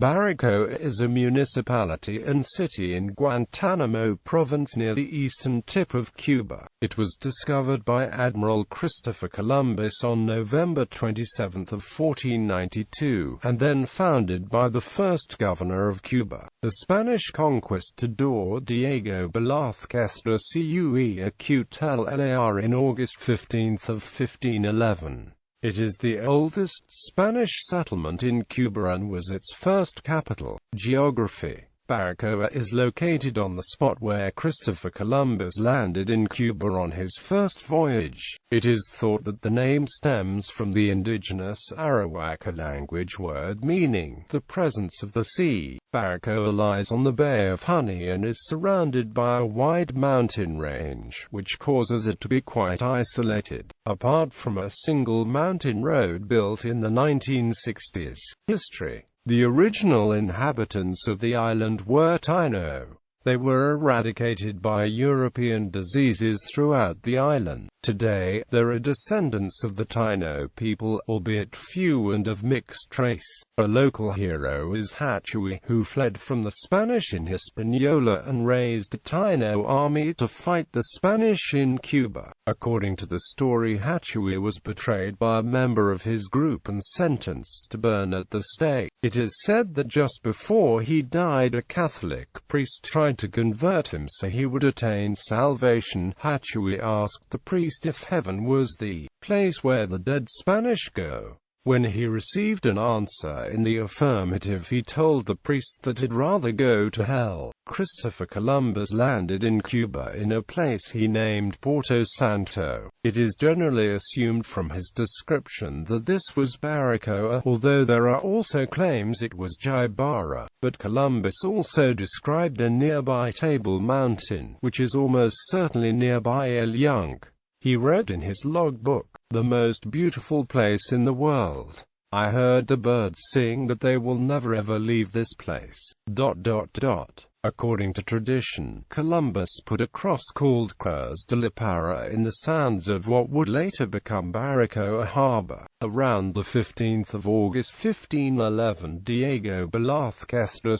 Baracoa is a municipality and city in Guantánamo Province near the eastern tip of Cuba. It was discovered by Admiral Christopher Colombus on November 27 of 1492, and then founded by the first governor of Cuba, the Spanish conquistador Diego Velázquez de Cuéllar in August 15 of 1511. It is the oldest Spanish settlement in Cuba and was its first capital. Geography. Baracoa is located on the spot where Christopher Columbus landed in Cuba on his first voyage. It is thought that the name stems from the indigenous Arawaka language word meaning the presence of the sea. Baracoa lies on the Bay of Honey and is surrounded by a wide mountain range, which causes it to be quite isolated. Apart from a single mountain road built in the 1960s. History. The original inhabitants of the island were Taino. They were eradicated by European diseases throughout the island. Today, there are descendants of the Taino people, albeit few and of mixed race. A local hero is Hatui, who fled from the Spanish in Hispaniola and raised a Taino army to fight the Spanish in Cuba. According to the story, Hatui was betrayed by a member of his group and sentenced to burn at the stake. It is said that just before he died, a Catholic priest tried to convert him so he would attain salvation. Hatui asked the priest if heaven was the place where the dead Spanish go. When he received an answer in the affirmative, he told the priest that he'd rather go to hell. Christopher Columbus landed in Cuba in a place he named Porto Santo. It is generally assumed from his description that this was Baracoa, although there are also claims it was Jibara. But Columbus also described a nearby Table Mountain, which is almost certainly nearby El Yunque. He wrote in his logbook, "The most beautiful place in the world. I heard the birds sing that they will never ever leave this place." According to tradition, Columbus put a cross called Cruz de la Para in the sands of what would later become Baracoa Harbor. Around the 15th of August 1511, Diego Velázquez de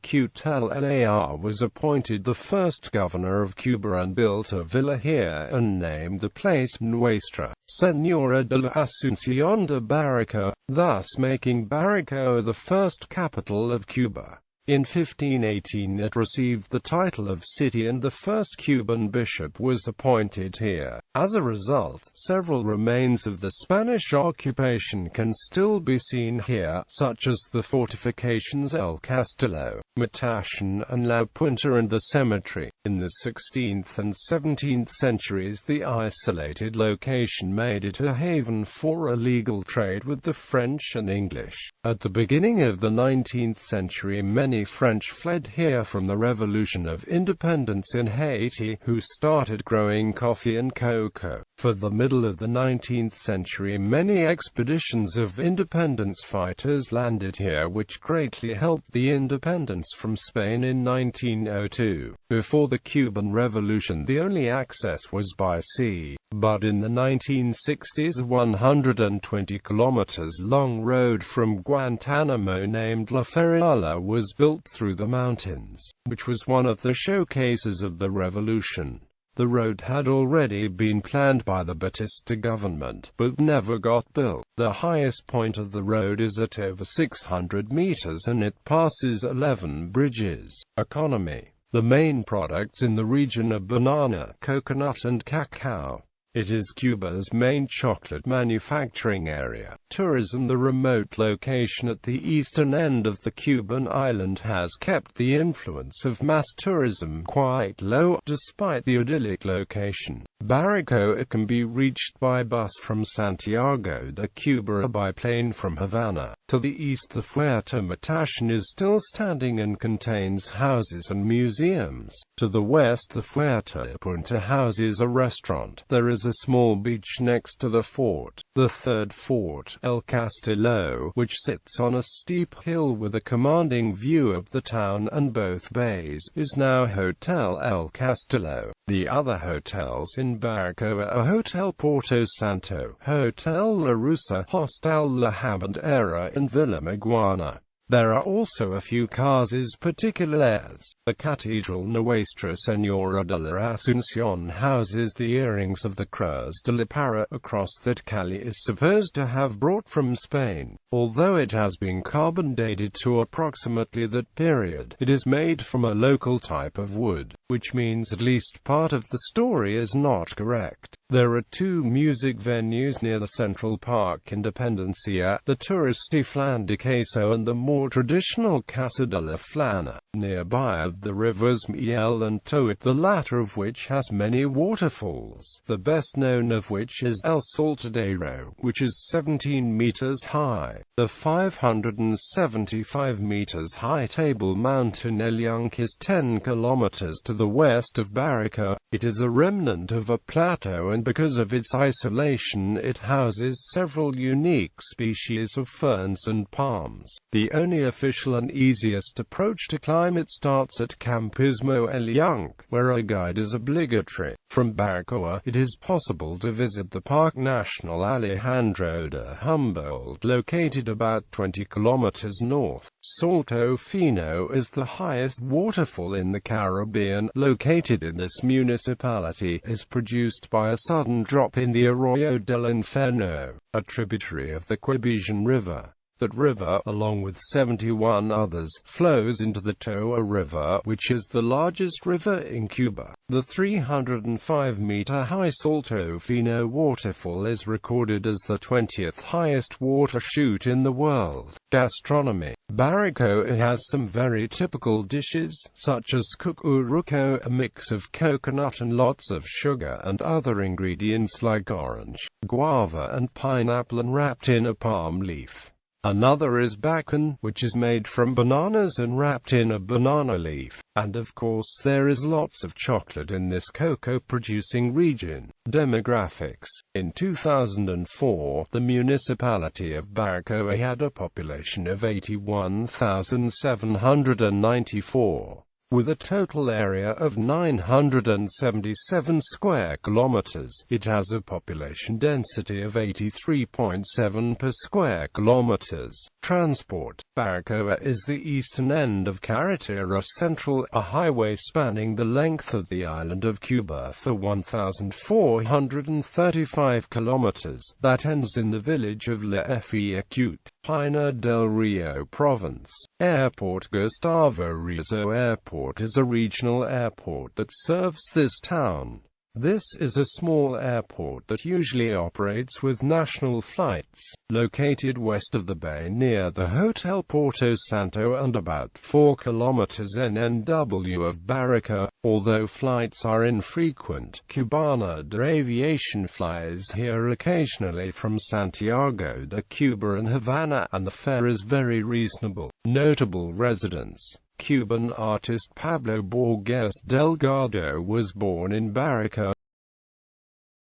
Cuéllar was appointed the first governor of Cuba and built a villa here and named the place Nuestra Señora de la Asunción de Baracoa, thus making Baracoa the first capital of Cuba. In 1518 it received the title of city and the first Cuban bishop was appointed here. As a result, several remains of the Spanish occupation can still be seen here, such as the fortifications El Castillo, Matachen and La Punta and the cemetery. In the 16th and 17th centuries, the isolated location made it a haven for illegal trade with the French and English. At the beginning of the 19th century, many French fled here from the Revolution of Independence in Haiti, who started growing coffee and cocoa. For the middle of the 19th century, many expeditions of independence fighters landed here, which greatly helped the independence from Spain in 1902. Before the Cuban Revolution, the only access was by sea. But in the 1960s, a 120 kilometers long road from Guantánamo named La Ferrola was built through the mountains, which was one of the showcases of the revolution. The road had already been planned by the Batista government, but never got built. The highest point of the road is at over 600 meters and it passes 11 bridges. Economy. The main products in the region are banana, coconut and cacao. It is Cuba's main chocolate manufacturing area. Tourism. The remote location at the eastern end of the Cuban island has kept the influence of mass tourism quite low, despite the idyllic location. Baracoa can be reached by bus from Santiago de Cuba or by plane from Havana. To the east, the Fuerte Matachen is still standing and contains houses and museums. To the west, the Fuerte Punta houses a restaurant. There is a small beach next to the fort. The third fort, El Castillo, which sits on a steep hill with a commanding view of the town and both bays, is now Hotel El Castillo. The other hotels in Baracoa are Hotel Porto Santo, Hotel La Rusa, Hostal La Habanera and Villa Maguana. There are also a few casos particulares. The Cathedral Nuestra Señora de la Asunción houses the earrings of the Cruz de la Parra, a cross that Cali is supposed to have brought from Spain. Although it has been carbon dated to approximately that period, it is made from a local type of wood, which means at least part of the story is not correct. There are two music venues near the Central Park Independencia, the touristy Flan de Queso and the more traditional Casa de la Flana. Nearby are the rivers Miel and Toit, the latter of which has many waterfalls, the best known of which is El Saltadero, which is 17 meters high. The 575 meters high Table Mountain El Yunque is 10 kilometers to the west of Baracoa. It is a remnant of a plateau, and because of its isolation it houses several unique species of ferns and palms. The only official and easiest approach to climb it starts at Campismo El Yunque, where a guide is obligatory. From Baracoa, it is possible to visit the Parque Nacional Alejandro de Humboldt, located about 20 kilometers north. Salto Fino is the highest waterfall in the Caribbean, located in this municipality, is produced by a sudden drop in the Arroyo del Inferno, a tributary of the Quebijan River. That river, along with 71 others, flows into the Toa River, which is the largest river in Cuba. The 305-meter-high Salto Fino waterfall is recorded as the 20th highest water chute in the world. Gastronomy. Baracoa has some very typical dishes, such as cucuruco, a mix of coconut and lots of sugar and other ingredients like orange, guava and pineapple and wrapped in a palm leaf. Another is bacon, which is made from bananas and wrapped in a banana leaf. And of course there is lots of chocolate in this cocoa-producing region. Demographics. In 2004, the municipality of Baracoa had a population of 81,794. With a total area of 977 square kilometers, it has a population density of 83.7 per square kilometers. Transport. Baracoa is the eastern end of Carretera Central, a highway spanning the length of the island of Cuba for 1,435 kilometers, that ends in the village of La Efiacute, Pinar del Rio Province. Airport. Gustavo Rizzo Airport is a regional airport that serves this town. This is a small airport that usually operates with national flights, located west of the bay near the Hotel Porto Santo and about 4 kilometers NNW of Baracoa. Although flights are infrequent, Cubana de Aviation flies here occasionally from Santiago de Cuba and Havana, and the fare is very reasonable. Notable residents. Cuban artist Pablo Borges Delgado was born in Baracoa.